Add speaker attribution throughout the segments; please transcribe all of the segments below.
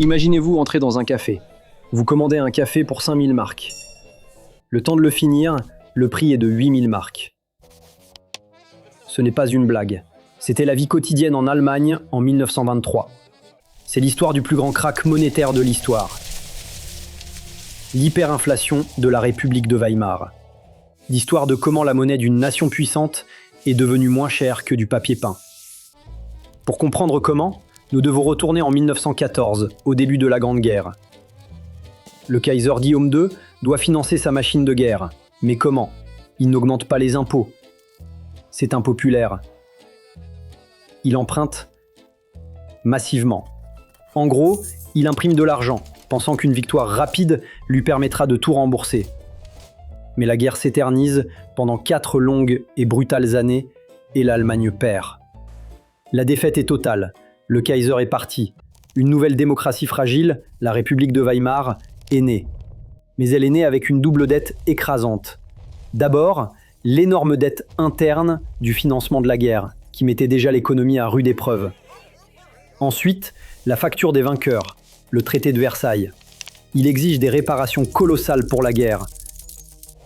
Speaker 1: Imaginez-vous entrer dans un café. Vous commandez un café pour 5000 marks. Le temps de le finir, le prix est de 8000 marks. Ce n'est pas une blague. C'était la vie quotidienne en Allemagne en 1923. C'est l'histoire du plus grand krach monétaire de l'histoire. L'hyperinflation de la République de Weimar. L'histoire de comment la monnaie d'une nation puissante est devenue moins chère que du papier peint. Pour comprendre comment, nous devons retourner en 1914, au début de la Grande Guerre. Le Kaiser Guillaume II doit financer sa machine de guerre. Mais comment? Il n'augmente pas les impôts. C'est impopulaire. Il emprunte massivement. En gros, il imprime de l'argent, pensant qu'une victoire rapide lui permettra de tout rembourser. Mais la guerre s'éternise pendant 4 longues et brutales années et l'Allemagne perd. La défaite est totale. Le Kaiser est parti. Une nouvelle démocratie fragile, la République de Weimar, est née. Mais elle est née avec une double dette écrasante. D'abord, l'énorme dette interne du financement de la guerre, qui mettait déjà l'économie à rude épreuve. Ensuite, la facture des vainqueurs, le traité de Versailles. Il exige des réparations colossales pour la guerre,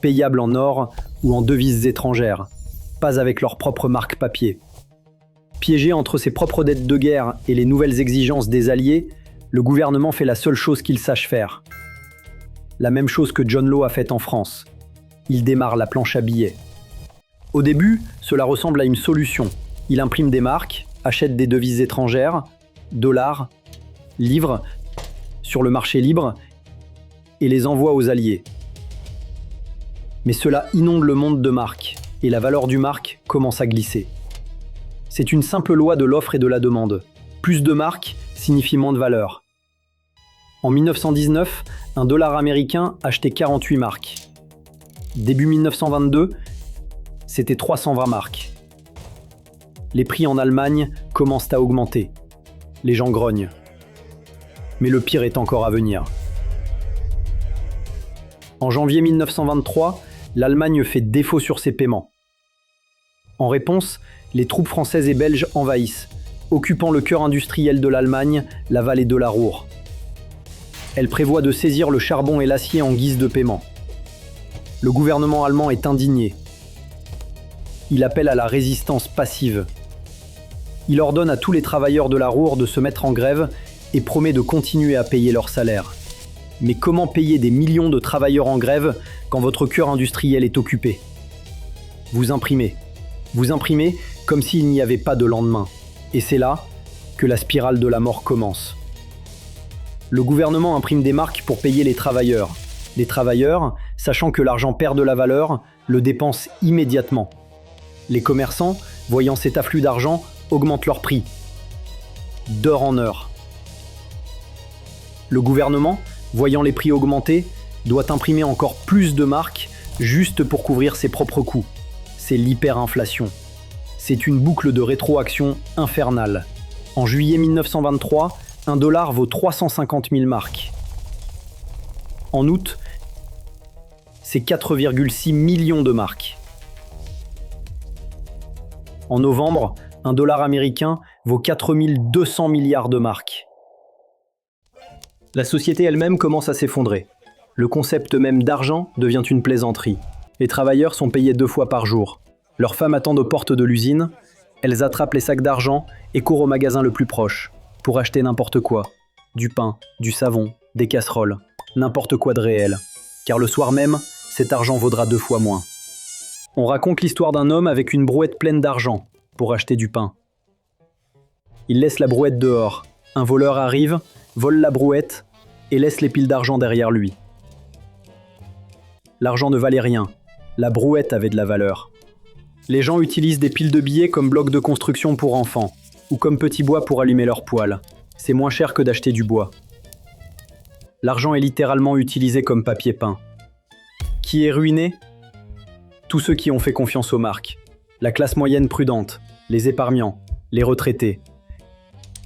Speaker 1: payables en or ou en devises étrangères, pas avec leur propre marque papier. Piégé entre ses propres dettes de guerre et les nouvelles exigences des Alliés, le gouvernement fait la seule chose qu'il sache faire. La même chose que John Law a faite en France. Il démarre la planche à billets. Au début, cela ressemble à une solution. Il imprime des marques, achète des devises étrangères, dollars, livres, sur le marché libre, et les envoie aux Alliés. Mais cela inonde le monde de marques, et la valeur du marque commence à glisser. C'est une simple loi de l'offre et de la demande. Plus de marques signifie moins de valeur. En 1919, un dollar américain achetait 48 marques. Début 1922, c'était 320 marques. Les prix en Allemagne commencent à augmenter. Les gens grognent. Mais le pire est encore à venir. En janvier 1923, l'Allemagne fait défaut sur ses paiements. En réponse, les troupes françaises et belges envahissent, occupant le cœur industriel de l'Allemagne, la vallée de la Ruhr. Elles prévoient de saisir le charbon et l'acier en guise de paiement. Le gouvernement allemand est indigné. Il appelle à la résistance passive. Il ordonne à tous les travailleurs de la Ruhr de se mettre en grève et promet de continuer à payer leur salaire. Mais comment payer des millions de travailleurs en grève quand votre cœur industriel est occupé? Vous imprimez. Vous imprimez comme s'il n'y avait pas de lendemain. Et c'est là que la spirale de la mort commence. Le gouvernement imprime des marques pour payer les travailleurs. Les travailleurs, sachant que l'argent perd de la valeur, le dépensent immédiatement. Les commerçants, voyant cet afflux d'argent, augmentent leur prix, d'heure en heure. Le gouvernement, voyant les prix augmenter, doit imprimer encore plus de marques juste pour couvrir ses propres coûts. C'est l'hyperinflation. C'est une boucle de rétroaction infernale. En juillet 1923, un dollar vaut 350 000 marks. En août, c'est 4,6 millions de marks. En novembre, un dollar américain vaut 4200 milliards de marks. La société elle-même commence à s'effondrer. Le concept même d'argent devient une plaisanterie. Les travailleurs sont payés 2 fois par jour. Leurs femmes attendent aux portes de l'usine. Elles attrapent les sacs d'argent et courent au magasin le plus proche pour acheter n'importe quoi. Du pain, du savon, des casseroles, n'importe quoi de réel. Car le soir même, cet argent vaudra 2 fois moins. On raconte l'histoire d'un homme avec une brouette pleine d'argent pour acheter du pain. Il laisse la brouette dehors. Un voleur arrive, vole la brouette et laisse les piles d'argent derrière lui. L'argent ne valait rien. La brouette avait de la valeur. Les gens utilisent des piles de billets comme blocs de construction pour enfants ou comme petits bois pour allumer leurs poêles. C'est moins cher que d'acheter du bois. L'argent est littéralement utilisé comme papier peint. Qui est ruiné? Tous ceux qui ont fait confiance aux marques. La classe moyenne prudente, les épargnants, les retraités.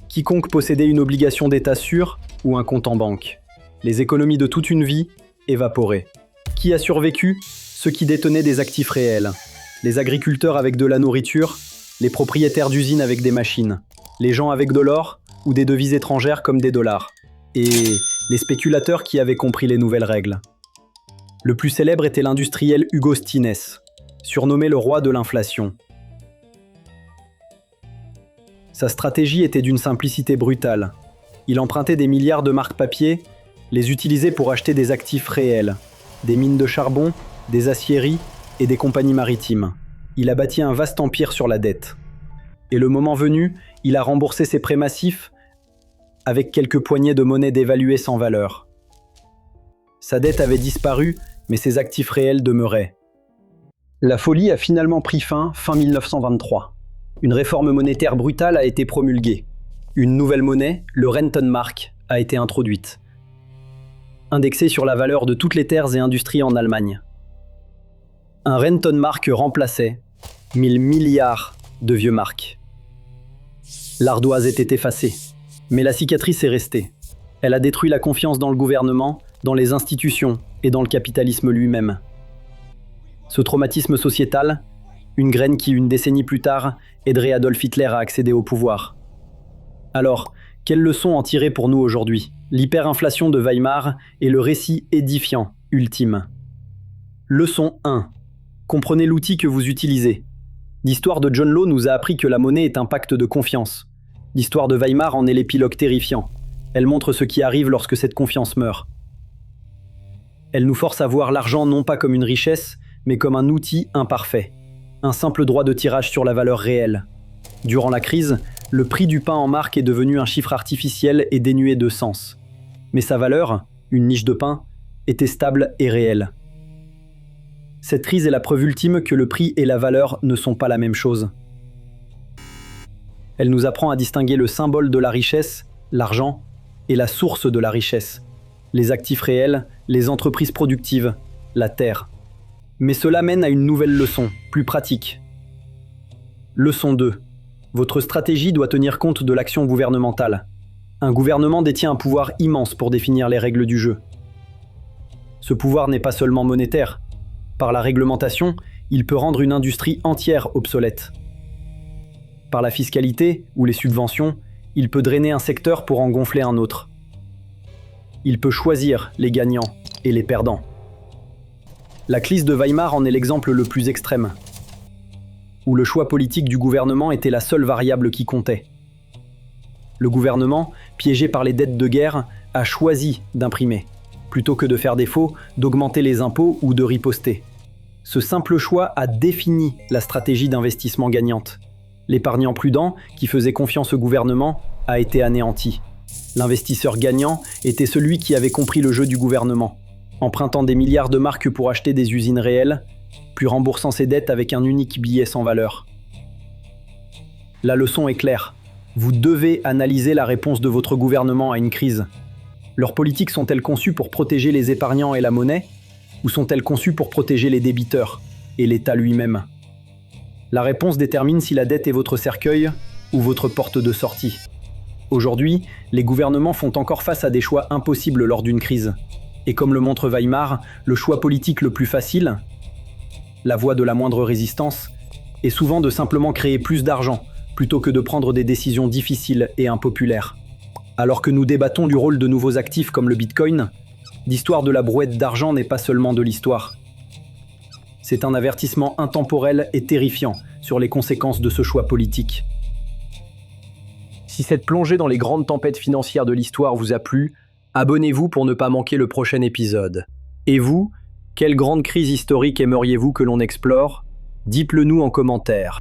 Speaker 1: Quiconque possédait une obligation d'état sûre ou un compte en banque. Les économies de toute une vie évaporées. Qui a survécu? Ceux qui détenaient des actifs réels. Les agriculteurs avec de la nourriture, les propriétaires d'usines avec des machines, les gens avec de l'or ou des devises étrangères comme des dollars. et les spéculateurs qui avaient compris les nouvelles règles. Le plus célèbre était l'industriel Hugo Stinnes, surnommé le roi de l'inflation. Sa stratégie était d'une simplicité brutale. Il empruntait des milliards de marques papier, les utilisait pour acheter des actifs réels, des mines de charbon, des aciéries et des compagnies maritimes. Il a bâti un vaste empire sur la dette. Et le moment venu, il a remboursé ses prêts massifs avec quelques poignées de monnaie dévaluées sans valeur. Sa dette avait disparu, mais ses actifs réels demeuraient. La folie a finalement pris fin 1923. Une réforme monétaire brutale a été promulguée. Une nouvelle monnaie, le Rentenmark, a été introduite. Indexée sur la valeur de toutes les terres et industries en Allemagne. Un Rentenmark remplaçait 1000 milliards de vieux marks. L'ardoise était effacée, mais la cicatrice est restée. Elle a détruit la confiance dans le gouvernement, dans les institutions et dans le capitalisme lui-même. Ce traumatisme sociétal, une graine qui, une décennie plus tard, aiderait Adolf Hitler à accéder au pouvoir. Alors, quelle leçon en tirer pour nous aujourd'hui ? L'hyperinflation de Weimar est le récit édifiant, ultime. Leçon 1. Comprenez l'outil que vous utilisez. L'histoire de John Law nous a appris que la monnaie est un pacte de confiance. L'histoire de Weimar en est l'épilogue terrifiant. Elle montre ce qui arrive lorsque cette confiance meurt. Elle nous force à voir l'argent non pas comme une richesse, mais comme un outil imparfait. Un simple droit de tirage sur la valeur réelle. Durant la crise, le prix du pain en marque est devenu un chiffre artificiel et dénué de sens. Mais sa valeur, une niche de pain, était stable et réelle. Cette crise est la preuve ultime que le prix et la valeur ne sont pas la même chose. Elle nous apprend à distinguer le symbole de la richesse, l'argent, et la source de la richesse, les actifs réels, les entreprises productives, la terre. Mais cela mène à une nouvelle leçon, plus pratique. Leçon 2. Votre stratégie doit tenir compte de l'action gouvernementale. Un gouvernement détient un pouvoir immense pour définir les règles du jeu. Ce pouvoir n'est pas seulement monétaire. Par la réglementation, il peut rendre une industrie entière obsolète. Par la fiscalité ou les subventions, il peut drainer un secteur pour en gonfler un autre. Il peut choisir les gagnants et les perdants. La crise de Weimar en est l'exemple le plus extrême, où le choix politique du gouvernement était la seule variable qui comptait. Le gouvernement, piégé par les dettes de guerre, a choisi d'imprimer, plutôt que de faire défaut, d'augmenter les impôts ou de riposter. Ce simple choix a défini la stratégie d'investissement gagnante. L'épargnant prudent, qui faisait confiance au gouvernement, a été anéanti. L'investisseur gagnant était celui qui avait compris le jeu du gouvernement, empruntant des milliards de marques pour acheter des usines réelles, puis remboursant ses dettes avec un unique billet sans valeur. La leçon est claire. Vous devez analyser la réponse de votre gouvernement à une crise. Leurs politiques sont-elles conçues pour protéger les épargnants et la monnaie, ou sont-elles conçues pour protéger les débiteurs et l'État lui-même ? La réponse détermine si la dette est votre cercueil ou votre porte de sortie. Aujourd'hui, les gouvernements font encore face à des choix impossibles lors d'une crise. Et comme le montre Weimar, le choix politique le plus facile, la voie de la moindre résistance, est souvent de simplement créer plus d'argent, plutôt que de prendre des décisions difficiles et impopulaires. Alors que nous débattons du rôle de nouveaux actifs comme le Bitcoin, l'histoire de la brouette d'argent n'est pas seulement de l'histoire. C'est un avertissement intemporel et terrifiant sur les conséquences de ce choix politique. Si cette plongée dans les grandes tempêtes financières de l'histoire vous a plu, abonnez-vous pour ne pas manquer le prochain épisode. Et vous, quelle grande crise historique aimeriez-vous que l'on explore ? Dites-le nous en commentaire.